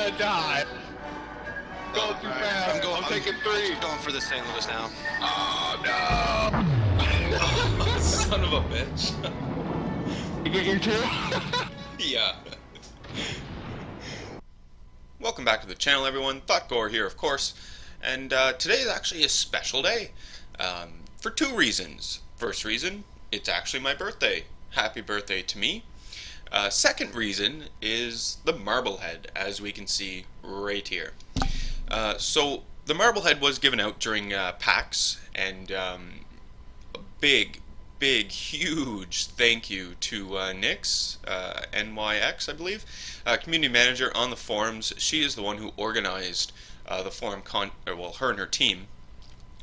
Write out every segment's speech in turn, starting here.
gonna die. Going too fast. I'm taking 3. I'm going for the St. Louis now. Oh no! Son of a bitch. You get your 2? Yeah. Welcome back to the channel, everyone. Thotgor here, of course. And today is actually a special day. For 2 reasons. First reason, it's actually my birthday. Happy birthday to me. Second reason is the Marblehead, as we can see right here. So the Marblehead was given out during PAX, and a big, huge thank you to Nyx, NYX, I believe, community manager on the forums. She is the one who organized the forum her and her team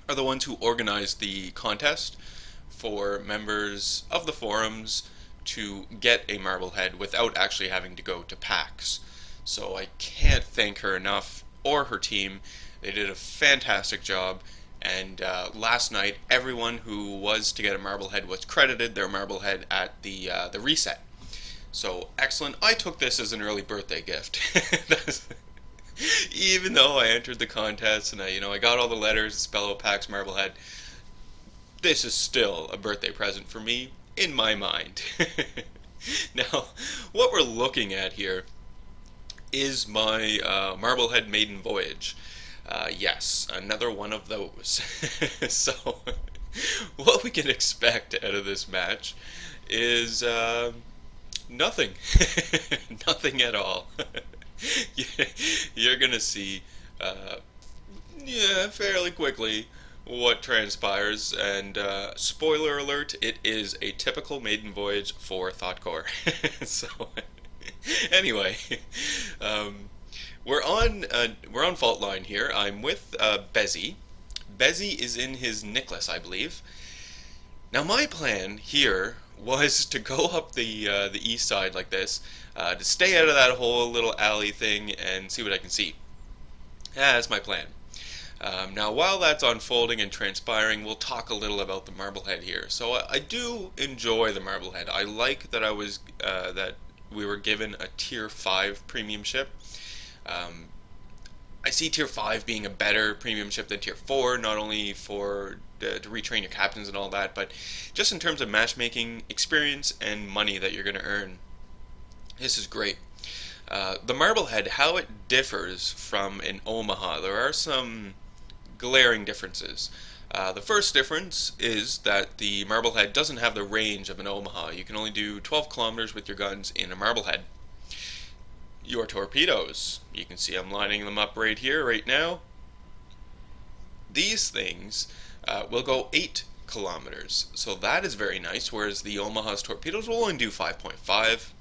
are the ones who organized the contest for members of the forums to get a Marblehead without actually having to go to PAX. So I can't thank her enough, or her team. They did a fantastic job, and last night everyone who was to get a Marblehead was credited their Marblehead at the reset. So excellent. I took this as an early birthday gift. Even though I entered the contest and I got all the letters, Spello PAX Marblehead, this is still a birthday present for me in my mind. Now, what we're looking at here is my Marblehead maiden voyage. Yes, another one of those. So, what we can expect out of this match is nothing. Nothing at all. You're gonna see, fairly quickly what transpires, and spoiler alert, it is a typical maiden voyage for Thotgor. So, anyway, we're on fault line here. I'm with Bezzy. Bezzy is in his Nicholas, I believe. Now my plan here was to go up the east side like this, to stay out of that whole little alley thing and see what I can see. Yeah, that's my plan. Now, while that's unfolding and transpiring, we'll talk a little about the Marblehead here. So I do enjoy the Marblehead. I like that that we were given a Tier 5 premium ship. I see Tier 5 being a better premium ship than Tier 4, not only to retrain your captains and all that, but just in terms of matchmaking experience and money that you're going to earn. This is great. The Marblehead, how it differs from an Omaha, there are some glaring differences. The first difference is that the Marblehead doesn't have the range of an Omaha. You can only do 12 kilometers with your guns in a Marblehead. Your torpedoes, you can see I'm lining them up right here, right now. These things will go 8 kilometers, so that is very nice, whereas the Omaha's torpedoes will only do 5.5.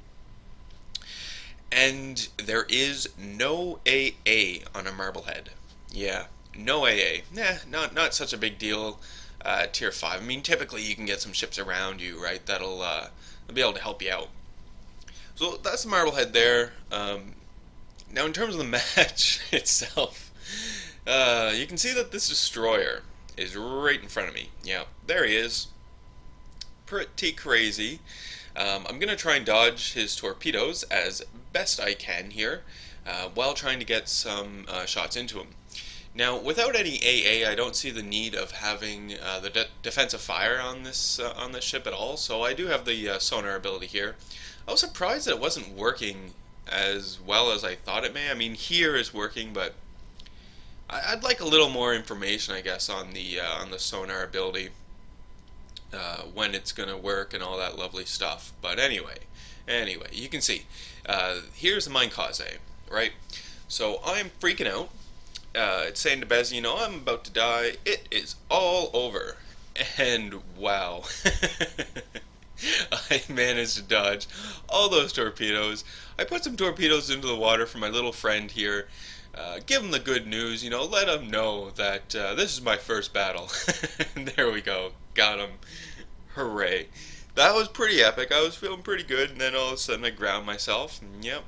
And there is no AA on a Marblehead. Yeah, no AA. Not such a big deal. Tier 5. I mean, typically you can get some ships around you, right? That'll be able to help you out. So that's the Marblehead there. Now, in terms of the match itself, you can see that this destroyer is right in front of me. Yeah, there he is. Pretty crazy. I'm going to try and dodge his torpedoes as best I can here, while trying to get some shots into him. Now, without any AA, I don't see the need of having the defensive fire on this ship at all, so I do have the sonar ability here. I was surprised that it wasn't working as well as I thought it may. I mean, here is working, but I'd like a little more information, I guess, on the sonar ability. When it's going to work and all that lovely stuff. But anyway, you can see, here's the mine cause, right? So I'm freaking out. It's saying to Bez, I'm about to die. It is all over. And wow. I managed to dodge all those torpedoes. I put some torpedoes into the water for my little friend here. Give him the good news, let him know that this is my first battle. And there we go. Got him. Hooray. That was pretty epic. I was feeling pretty good, and then all of a sudden I ground myself. And yep.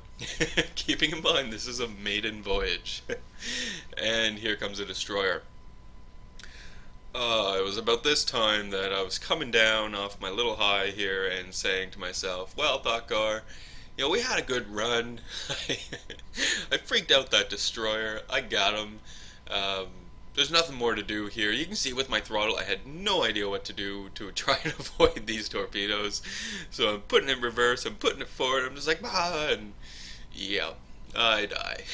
Keeping in mind, this is a maiden voyage. And here comes a destroyer. It was about this time that I was coming down off my little high here and saying to myself, well, Thotgor, we had a good run. I freaked out that destroyer. I got him. Um, there's nothing more to do here. You can see with my throttle, I had no idea what to do to try and avoid these torpedoes. So I'm putting it in reverse, I'm putting it forward, I'm just like, ah, and yeah, I die.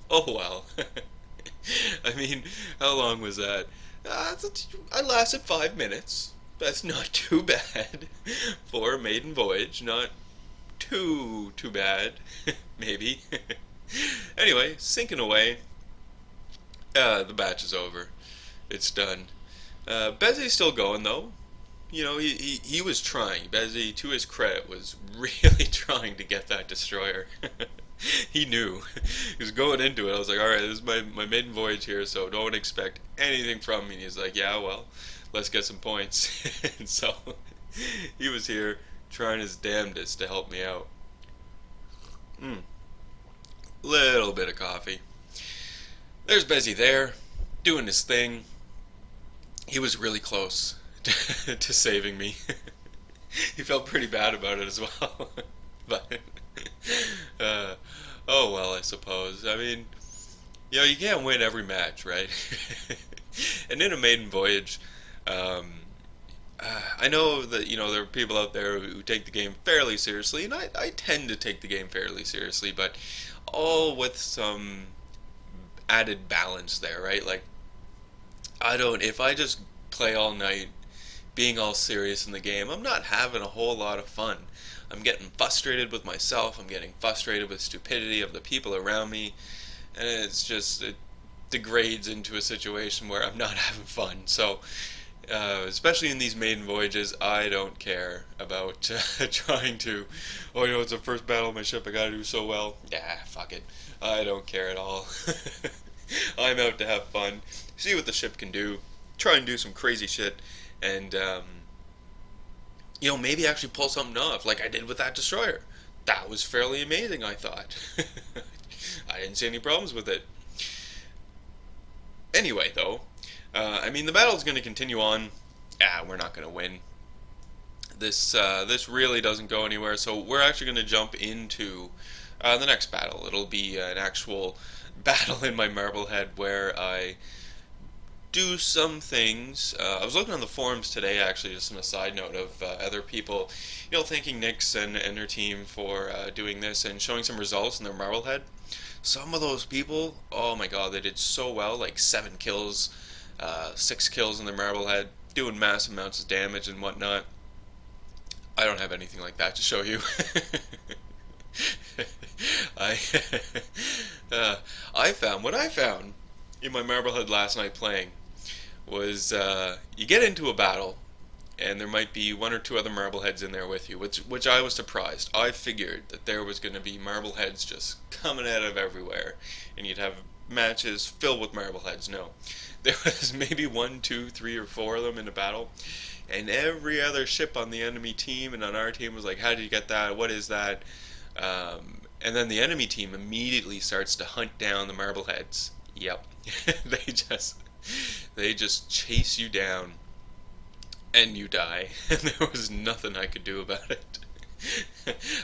Oh well. I mean, how long was that? I lasted 5 minutes. That's not too bad for a maiden voyage. Not too bad, maybe. Anyway, sinking away. The batch is over. It's done. Bezzy's still going though. You know, he was trying. Bezzy, to his credit, was really trying to get that destroyer. He knew. He was going into it. I was like, alright, this is my maiden voyage here, so don't expect anything from me. And he's like, yeah, well, let's get some points. And so, he was here trying his damnedest to help me out. Little bit of coffee. There's Bezzy there, doing his thing. He was really close to saving me. He felt pretty bad about it as well. But, oh well, I suppose. I mean, you know, you can't win every match, right? And in a maiden voyage, I know that, you know, there are people out there who take the game fairly seriously, and I tend to take the game fairly seriously, but all with some added balance there, right? Like, if I just play all night being all serious in the game, I'm not having a whole lot of fun. I'm getting frustrated with myself, I'm getting frustrated with stupidity of the people around me, and it degrades into a situation where I'm not having fun. So, especially in these maiden voyages, I don't care about trying to, oh, you know, it's the first battle of my ship, I gotta do so well. Yeah, fuck it. I don't care at all. I'm out to have fun, see what the ship can do, try and do some crazy shit, and, you know, maybe actually pull something off, like I did with that destroyer. That was fairly amazing, I thought. I didn't see any problems with it. Anyway, though, I mean, the battle's going to continue on. We're not going to win. This really doesn't go anywhere, so we're actually going to jump into the next battle. It'll be an actual battle in my Marblehead where I do some things. I was looking on the forums today, actually, just on a side note of other people, you know, thanking Nyx and her team for doing this and showing some results in their Marblehead. Some of those people, oh my god, they did so well, like 7 kills, 6 kills in their Marblehead, doing massive amounts of damage and whatnot. I don't have anything like that to show you. What I found in my Marblehead last night playing was you get into a battle and there might be 1 or 2 other Marbleheads in there with you, which I was surprised. I figured that there was going to be Marbleheads just coming out of everywhere and you'd have matches filled with Marbleheads. No, there was maybe 1, 2, 3, or 4 of them in a battle, and every other ship on the enemy team and on our team was like, how did you get that, what is that? And then the enemy team immediately starts to hunt down the Marbleheads. Yep. They just chase you down and you die. And there was nothing I could do about it.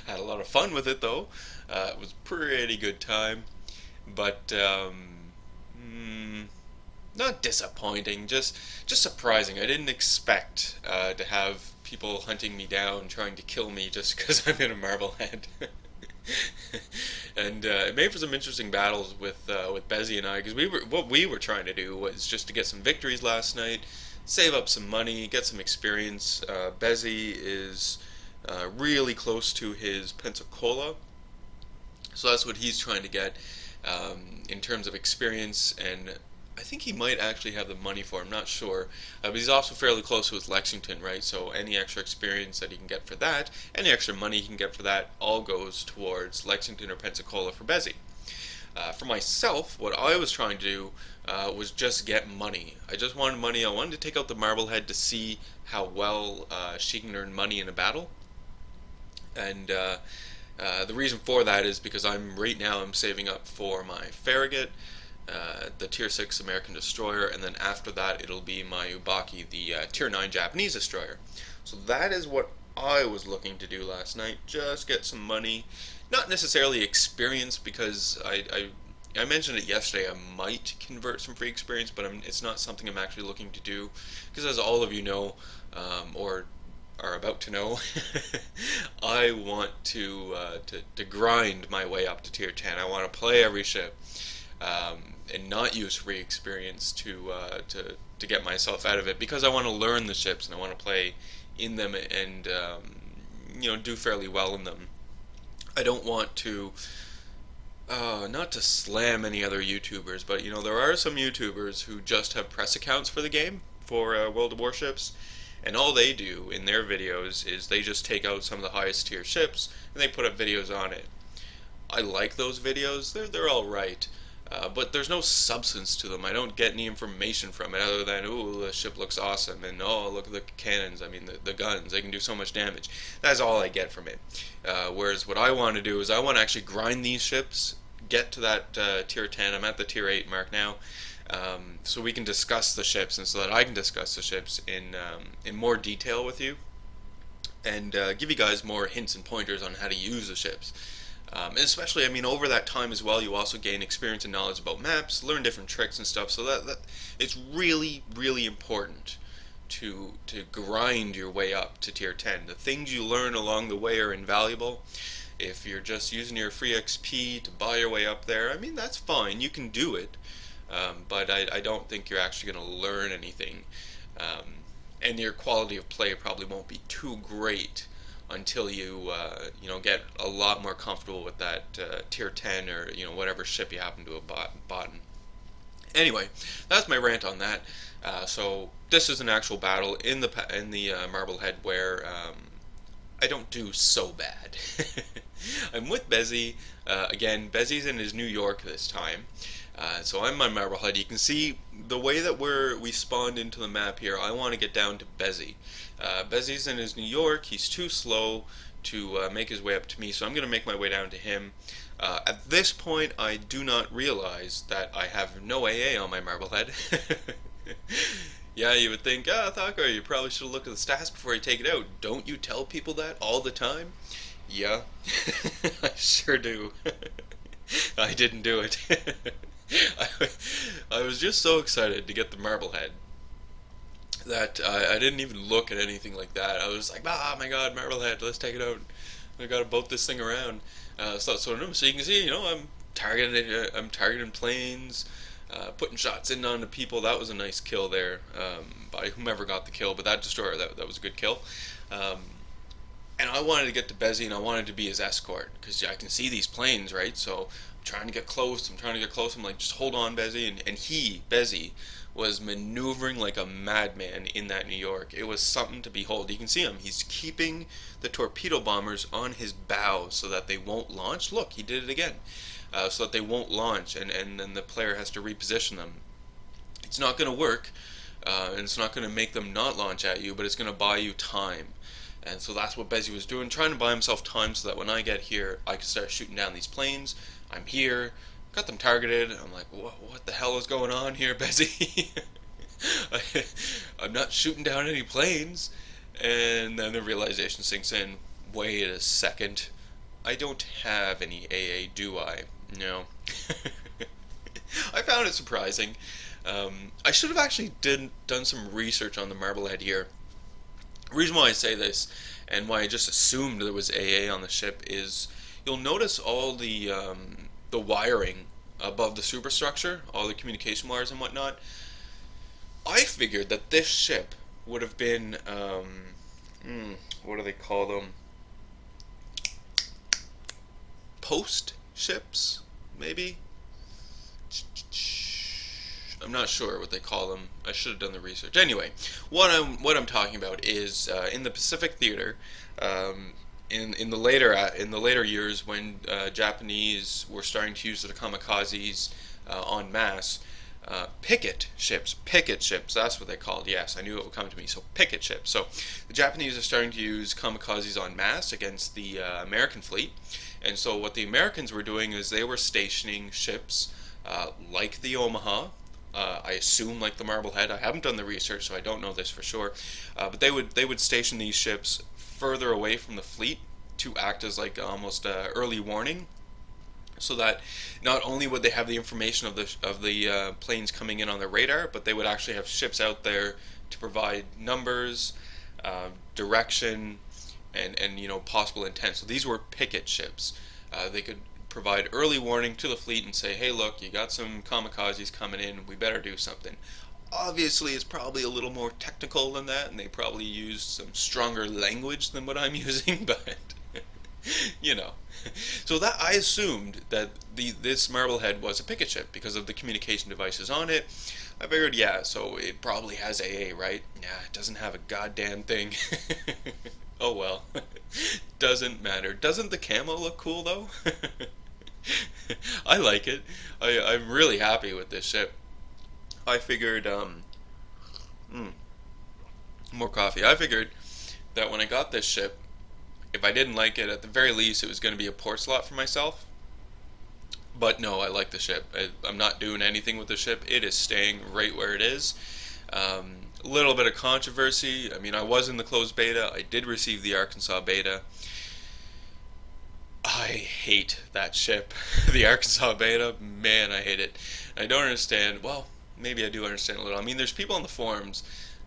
Had a lot of fun with it though. It was a pretty good time. But not disappointing, just surprising. I didn't expect to have people hunting me down, trying to kill me just because I'm in a Marblehead. And it made for some interesting battles with Bezzy and I, because what we were trying to do was just to get some victories last night, save up some money, get some experience. Bezzy is really close to his Pensacola, so that's what he's trying to get in terms of experience, and I think he might actually have the money for it, I'm not sure. But he's also fairly close to his Lexington, right? So any extra experience that he can get for that, any extra money he can get for that, all goes towards Lexington or Pensacola for Bezzy. For myself, what I was trying to do was just get money. I just wanted money. I wanted to take out the Marblehead to see how well she can earn money in a battle. And the reason for that is because right now I'm saving up for my Farragut, the Tier 6 American destroyer, and then after that it'll be my Ubaki, the Tier 9 Japanese destroyer. So that is what I was looking to do last night, just get some money Not necessarily experience, because I mentioned it yesterday. I might convert some free experience, but it's not something I'm actually looking to do, because as all of you know, or are about to know, I want to grind my way up to tier 10. I want to play every ship, and not use free experience to get myself out of it, because I want to learn the ships and I want to play in them, and do fairly well in them. I don't want to, not to slam any other YouTubers, but there are some YouTubers who just have press accounts for the game, for World of Warships, and all they do in their videos is they just take out some of the highest tier ships and they put up videos on it. I like those videos. They're all right. But there's no substance to them. I don't get any information from it other than, ooh, the ship looks awesome, and oh, look at the cannons, I mean the guns, they can do so much damage. That's all I get from it. Whereas what I want to do is I want to actually grind these ships, get to that tier 10, I'm at the tier 8 mark now, so we can discuss the ships, and so that I can discuss the ships in more detail with you, and give you guys more hints and pointers on how to use the ships. And especially, I mean, over that time as well, you also gain experience and knowledge about maps, learn different tricks and stuff. So that it's really, really important to grind your way up to tier 10. The things you learn along the way are invaluable. If you're just using your free XP to buy your way up there, I mean, that's fine. You can do it, but I don't think you're actually going to learn anything. And your quality of play probably won't be too great until you get a lot more comfortable with that tier 10, or whatever ship you happen to have bought. Anyway, that's my rant on that. So this is an actual battle in the Marblehead where I don't do so bad. I'm with Bezzy again. Bezzy's in his New York this time. So I'm on Marblehead. You can see the way that we spawned into the map here. I want to get down to Bezzy. Bezzy's in his New York. He's too slow to make his way up to me, so I'm going to make my way down to him. At this point, I do not realize that I have no AA on my Marblehead. Yeah, you would think, Thotgor, you probably should have looked at the stats before you take it out. Don't you tell people that all the time? Yeah, I sure do. I didn't do it. I was just so excited to get the Marblehead that I didn't even look at anything like that. I was like, my god, Marblehead, let's take it out. I gotta boat this thing around. So you can see, I'm targeting planes, putting shots in onto people. That was a nice kill there, by whomever got the kill, but that destroyer, that was a good kill. And I wanted to get to Bezzy, and I wanted to be his escort, because I can see these planes, right? So I'm trying to get close. I'm like, just hold on, Bezzy. And Bezzy, was maneuvering like a madman in that New York. It was something to behold. You can see him. He's keeping the torpedo bombers on his bow so that they won't launch. Look, he did it again. So that they won't launch, and then the player has to reposition them. It's not going to work, and it's not going to make them not launch at you, but it's going to buy you time. And so that's what Bezzy was doing, trying to buy himself time so that when I get here, I can start shooting down these planes. I'm here, got them targeted. I'm like, what the hell is going on here, Bezzy? I'm not shooting down any planes. And then the realization sinks in, wait a second, I don't have any AA, do I? No. I found it surprising. I should have actually done some research on the Marblehead here. The reason why I say this, and why I just assumed there was AA on the ship, is you'll notice all the wiring above the superstructure, all the communication wires and whatnot. I figured that this ship would have been, what do they call them? Post ships, maybe? I'm not sure what they call them. I should have done the research. Anyway, what I'm talking about is in the Pacific Theater, in the later years when Japanese were starting to use the kamikazes en masse, picket ships, that's what they called. Yes, I knew it would come to me. So picket ships. So the Japanese are starting to use kamikazes en masse against the American fleet, and so what the Americans were doing is they were stationing ships like the Omaha. I assume like the Marblehead. I haven't done the research, so I don't know this for sure. But they would station these ships further away from the fleet, to act as like almost early warning, so that not only would they have the information of the planes coming in on their radar, but they would actually have ships out there to provide numbers, direction, and possible intent. So these were picket ships. They could provide early warning to the fleet and say, hey, look, you got some kamikazes coming in, we better do something. Obviously, it's probably a little more technical than that, and they probably used some stronger language than what I'm using, but you know. So that I assumed that this Marblehead was a picket ship because of the communication devices on it. I figured, yeah, so it probably has AA, right? Nah, it doesn't have a goddamn thing. Oh well. Doesn't matter. Doesn't the camo look cool though? I like it. I'm really happy with this ship. I figured, more coffee. I figured that when I got this ship, if I didn't like it, at the very least, it was going to be a port slot for myself. But no, I like the ship. I'm not doing anything with the ship. It is staying right where it is. A little bit of controversy. I mean, I was in the closed beta. I did receive the Arkansas beta. I hate that ship. The Arkansas beta, man, I hate it. I don't understand. Well, maybe I do understand a little. I mean, there's people on the forums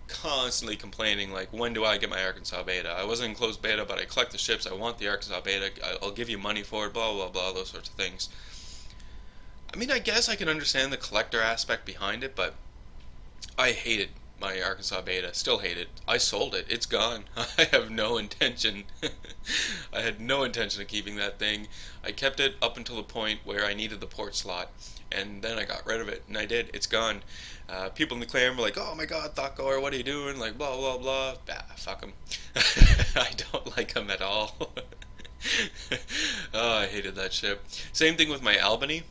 constantly complaining, like, when do I get my Arkansas beta? I wasn't in closed beta, but I collect the ships. I want the Arkansas beta. I'll give you money for it, blah, blah, blah, those sorts of things. I mean, I guess I can understand the collector aspect behind it, but I hated my Arkansas beta. Still hate it. I sold it. It's gone. I have no intention. I had no intention of keeping that thing. I kept it up until the point where I needed the port slot, and then I got rid of it, and I did. It's gone. People in the clan were like, oh my god, Thotgor, what are you doing? Like, blah, blah, blah. Fuck them. I don't like them at all. Oh, I hated that ship. Same thing with my Albany.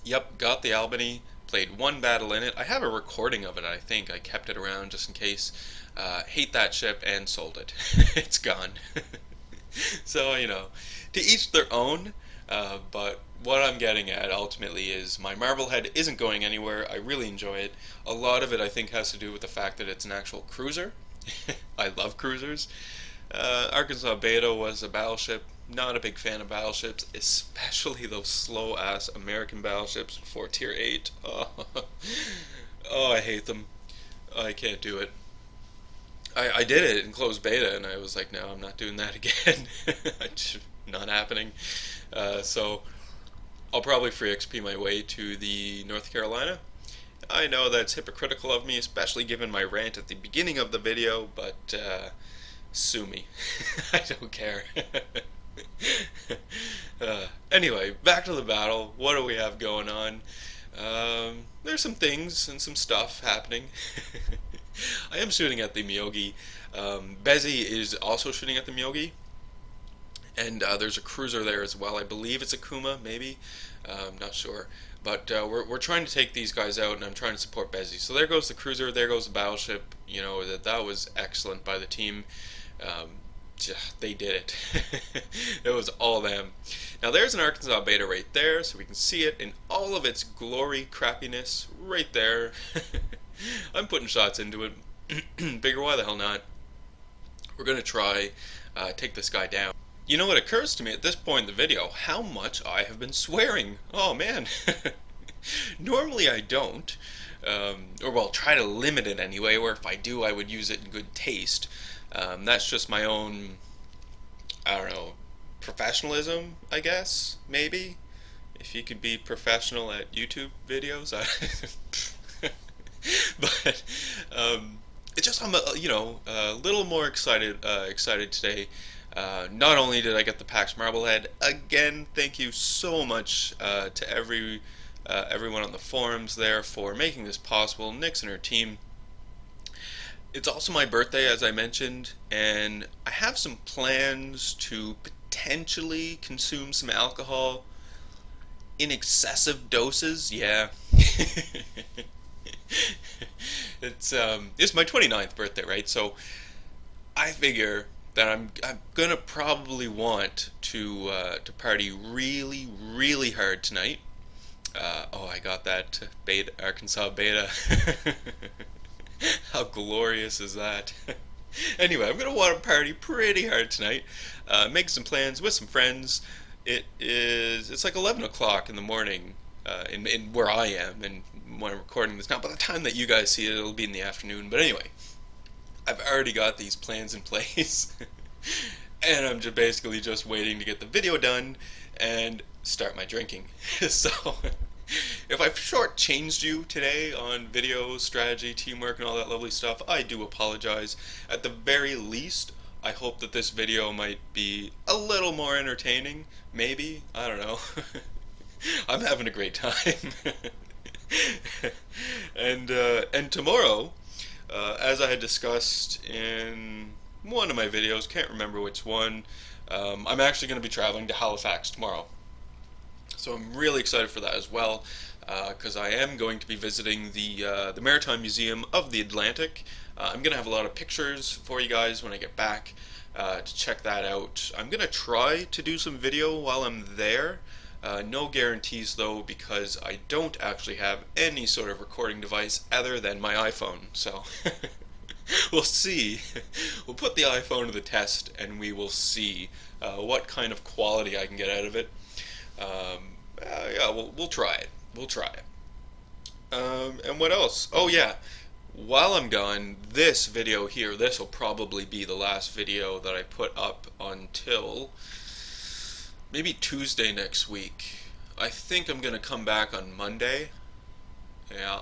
Yep, got the Albany. Played one battle in it. I have a recording of it, I think. I kept it around just in case. Hate that ship and sold it. It's gone. So, to each their own. But what I'm getting at ultimately is my Marblehead isn't going anywhere. I really enjoy it. A lot of it I think has to do with the fact that it's an actual cruiser. I love cruisers. Arkansas Beta was a battleship. Not a big fan of battleships, especially those slow-ass American battleships before Tier 8. Oh, I hate them. I can't do it. I did it in closed beta, and I was like, no, I'm not doing that again. It's not happening. So I'll probably free XP my way to the North Carolina. I know that's hypocritical of me, especially given my rant at the beginning of the video, but sue me. I don't care. Anyway, back to the battle. What do we have going on? There's some things and some stuff happening. I am shooting at the Miyogi. Bezzy is also shooting at the Miyogi. And there's a cruiser there as well. I believe it's a Kuma, maybe. I'm not sure. But we're trying to take these guys out, and I'm trying to support Bezzy. So there goes the cruiser, there goes the battleship. That was excellent by the team. They did it. It was all them. Now there's an Arkansas beta right there, so we can see it in all of its glory crappiness right there. I'm putting shots into it. Figure, why the hell not? We're gonna try take this guy down. It occurs to me at this point in the video how much I have been swearing. Oh man. Normally I don't, or well, try to limit it anyway, or if I do, I would use it in good taste. That's just my own, I don't know, professionalism, I guess, maybe? If you could be professional at YouTube videos, but, it's just, I'm a little more excited today. Not only did I get the PAX Marblehead, again, thank you so much, to everyone on the forums there for making this possible, Nix and her team. It's also my birthday, as I mentioned, and I have some plans to potentially consume some alcohol in excessive doses. Yeah. It's my 29th birthday, right? So I figure that I'm gonna probably want to party really, really hard tonight. I got that Arkansas beta. How glorious is that? Anyway, I'm gonna want to party pretty hard tonight. Make some plans with some friends. It's like 11 o'clock in the morning in where I am, and when I'm recording this now. By the time that you guys see it, it'll be in the afternoon. But anyway, I've already got these plans in place, and I'm just basically just waiting to get the video done and start my drinking. So, if I've shortchanged you today on video, strategy, teamwork, and all that lovely stuff, I do apologize. At the very least, I hope that this video might be a little more entertaining. Maybe. I don't know. I'm having a great time. And tomorrow, as I had discussed in one of my videos, can't remember which one, I'm actually going to be traveling to Halifax tomorrow. So I'm really excited for that as well, because I am going to be visiting the Maritime Museum of the Atlantic. I'm going to have a lot of pictures for you guys when I get back to check that out. I'm going to try to do some video while I'm there. No guarantees though, because I don't actually have any sort of recording device other than my iPhone. So we'll see. We'll put the iPhone to the test and we will see what kind of quality I can get out of it. Yeah, we'll try it. We'll try it. And what else? Oh yeah, while I'm gone, this video here, this will probably be the last video that I put up until maybe Tuesday next week. I think I'm gonna come back on Monday. Yeah.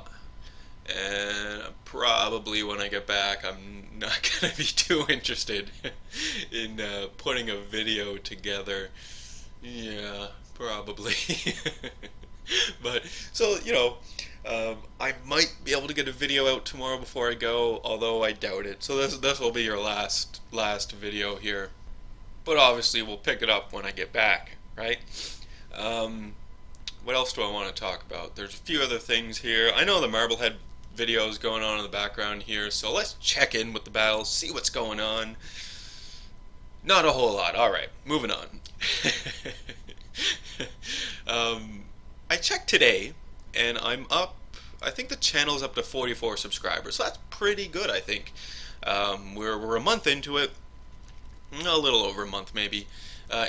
And probably when I get back, I'm not gonna be too interested in putting a video together. Yeah, probably. But so I might be able to get a video out tomorrow before I go, although I doubt it. So this will be your last video here. But obviously we'll pick it up when I get back, right? What else do I want to talk about? There's a few other things here. I know the Marblehead video is going on in the background here, so let's check in with the battle, see what's going on. Not a whole lot. Alright, moving on. I checked today, and I'm up, I think the channel's up to 44 subscribers, so that's pretty good, I think. We're a month into it, a little over a month maybe,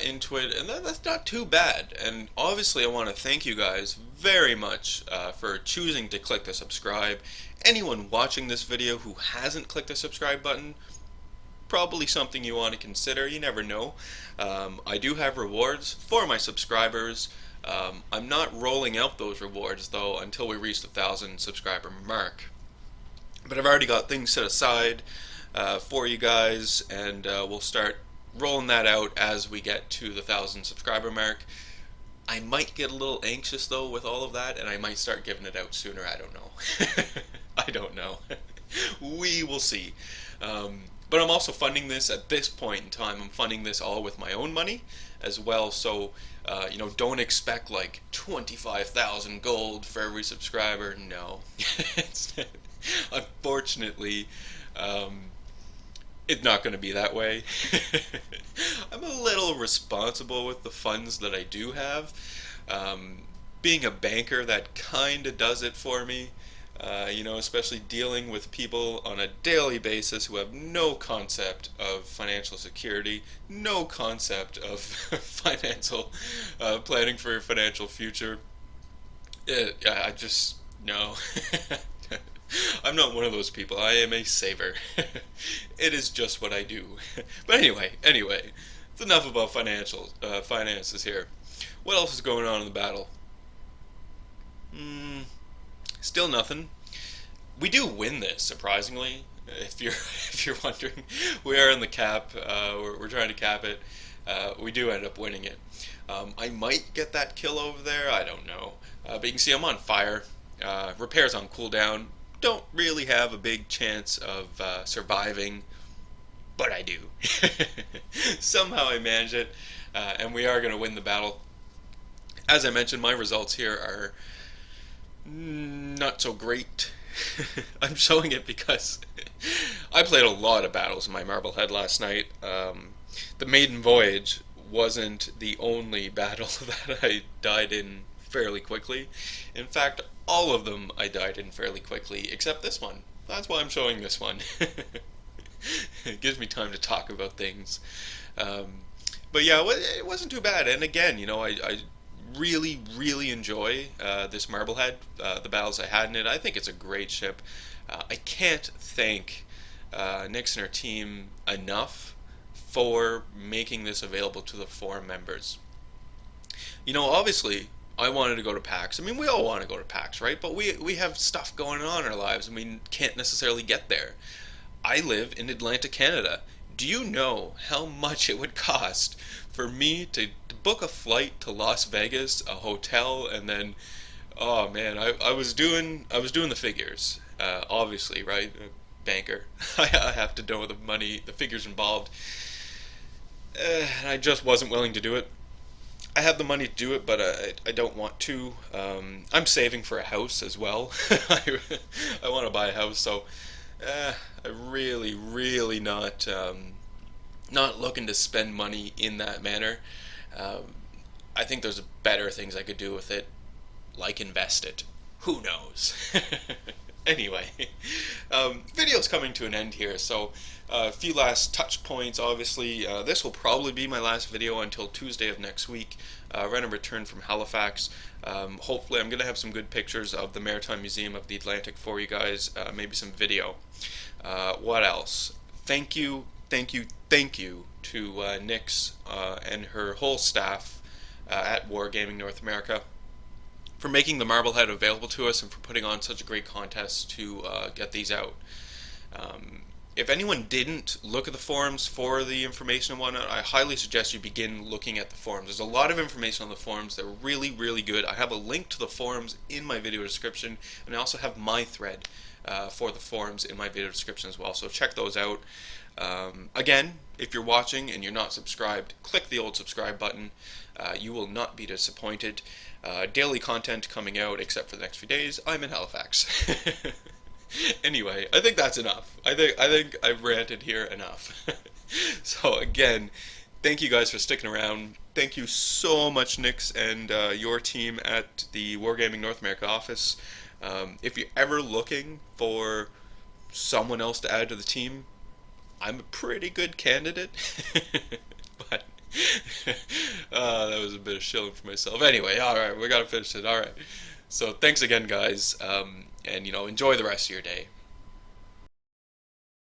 into it, and that's not too bad. And obviously I want to thank you guys very much for choosing to click the subscribe. Anyone watching this video who hasn't clicked the subscribe button, probably something you want to consider. You never know. I do have rewards for my subscribers. I'm not rolling out those rewards though until we reach the 1,000 subscriber mark. But I've already got things set aside for you guys, and we'll start rolling that out as we get to the 1,000 subscriber mark. I might get a little anxious though with all of that, and I might start giving it out sooner. I don't know. I don't know. We will see. But I'm also funding this at this point in time. I'm funding this all with my own money as well. So, don't expect like 25,000 gold for every subscriber. No. Unfortunately, it's not going to be that way. I'm a little responsible with the funds that I do have. Being a banker, that kind of does it for me. Especially dealing with people on a daily basis who have no concept of financial security, no concept of financial planning for your financial future. I just, no. I'm not one of those people. I am a saver. It is just what I do. But anyway, it's enough about finances here. What else is going on in the battle? Still nothing. We do win this, surprisingly. If you're wondering, we are in the cap. We're trying to cap it. We do end up winning it. I might get that kill over there. I don't know. But you can see I'm on fire. Repairs on cooldown. Don't really have a big chance of surviving, but I do. Somehow I manage it, and we are going to win the battle. As I mentioned, my results here are not so great. I'm showing it because I played a lot of battles in my Marblehead last night. The maiden voyage wasn't the only battle that I died in fairly quickly. In fact, all of them I died in fairly quickly, except this one. That's why I'm showing this one. It gives me time to talk about things. But yeah, it wasn't too bad. And again, I really, really enjoy this Marblehead, the battles I had in it. I think it's a great ship. I can't thank Nix and her team enough for making this available to the forum members. Obviously, I wanted to go to PAX. I mean, we all want to go to PAX, right? But we have stuff going on in our lives, and we can't necessarily get there. I live in Atlantic, Canada. Do you know how much it would cost for me to book a flight to Las Vegas, a hotel, and then, oh man, I was doing the figures, obviously, right? Banker, I have to know the money, the figures involved. I just wasn't willing to do it. I have the money to do it, but I don't want to. I'm saving for a house as well. I want to buy a house, so I really, really not looking to spend money in that manner. I think there's better things I could do with it, like invest it. Who knows? Anyway, video's coming to an end here, so a few last touch points. Obviously, this will probably be my last video until Tuesday of next week. When I return from Halifax. Hopefully I'm going to have some good pictures of the Maritime Museum of the Atlantic for you guys, maybe some video. What else? Thank you to Nix and her whole staff at Wargaming North America for making the Marblehead available to us and for putting on such a great contest to get these out. If anyone didn't look at the forums for the information and whatnot, I highly suggest you begin looking at the forums. There's a lot of information on the forums. They're really, really good. I have a link to the forums in my video description, and I also have my thread for the forums in my video description as well, so check those out. Again, if you're watching and you're not subscribed, click the old subscribe button. You will not be disappointed. Daily content coming out, except for the next few days. I'm in Halifax. Anyway, I think that's enough. I think I've ranted here enough. So again, thank you guys for sticking around. Thank you so much, Nix, and your team at the Wargaming North America office. If you're ever looking for someone else to add to the team, I'm a pretty good candidate. But that was a bit of shilling for myself. Anyway, alright, we gotta finish it. Alright. So thanks again, guys, and enjoy the rest of your day.